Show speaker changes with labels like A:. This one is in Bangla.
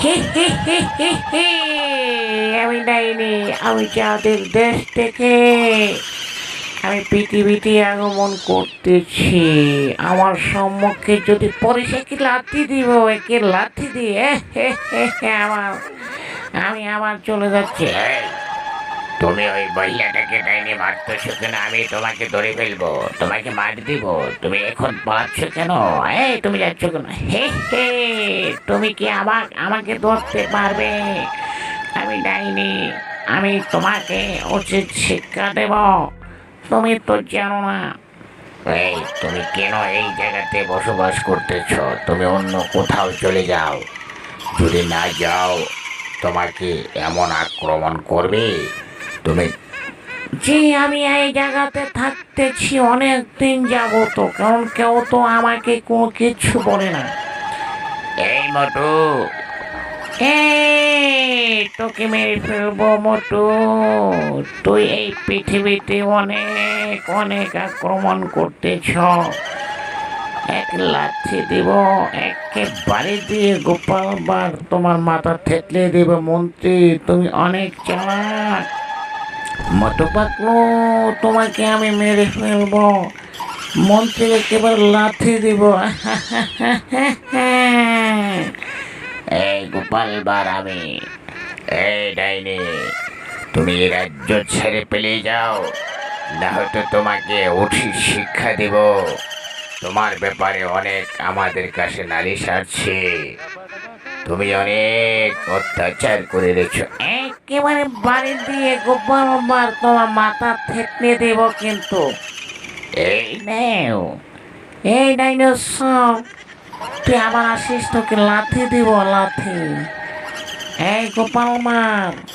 A: হে হে হে হে হে। আমি ডাইনি, আমি চাঁদের দেশ থেকে আমি পৃথিবীতে আগমন করতেছি। আমার সম্মুখে যদি পরে সে কি লাথি দিব, একে লাথি দিয়ে আমি আবার চলে যাচ্ছি। এই, তুমি ওই মহিলাটাকে ডাইনি মারতেছো কেন? আমি তোমাকে ধরে ফেলবো, তোমাকে মার দিব। তুমি এখন পালাচ্ছ কেন? এই, তুমি যাচ্ছ কেন? হে হে, তুমি কি আমাকে ধরতে পারবে? আমি ডাইনি, আমি তোমাকে উচিত শিক্ষা দেব। তুমি তো জানো না। এই, তুমি কেন এই জায়গাতে বসবাস করতেছ? তুমি অন্য কোথাও চলে যাও। যদি না যাও, তোমাকে এমন আক্রমণ করবে তুমি। জি, আমি এই জায়গাতে থাকতেছি অনেক দিন যাবত, কারণ কেউ তো আমাকে কোনো কিছু বলে না। এই মোটু, তোকে মেরে ফেলবো মোটু। তুই এই পৃথিবীতে অনেক অনেক আক্রমণ করতেছ। এক লাথি দিব, একেবারে দিয়ে গোপাল বার তোমার মাথা থেতলে দেব। মন্ত্রী, তুমি অনেক চালাক। মোটু পাতলু, তোমাকে আমি মেরে ফেলবো। মন্ত্রী একেবারে লাথি দিব। এই গোপাল বার আমি। এই ডাইনি, তুমি এই রাজ্য ছেড়ে পেলে যাও, না হয়তো তোমাকে উচিত শিক্ষা দেব। তোমার ব্যাপারে অনেক আমাদের কাছে নালিশ আসছে। তুমি অনেক অত্যাচার করে রেখেছো। একেবারে বাড়ি দিয়ে গোপাল বার তোমার মাথা থেতলে দেব কিন্তু। এই নেও, এই ডাইনোসর, তুই আবার আসিস, তোকে লাথি দিব লাথি। এই গোপাল মার।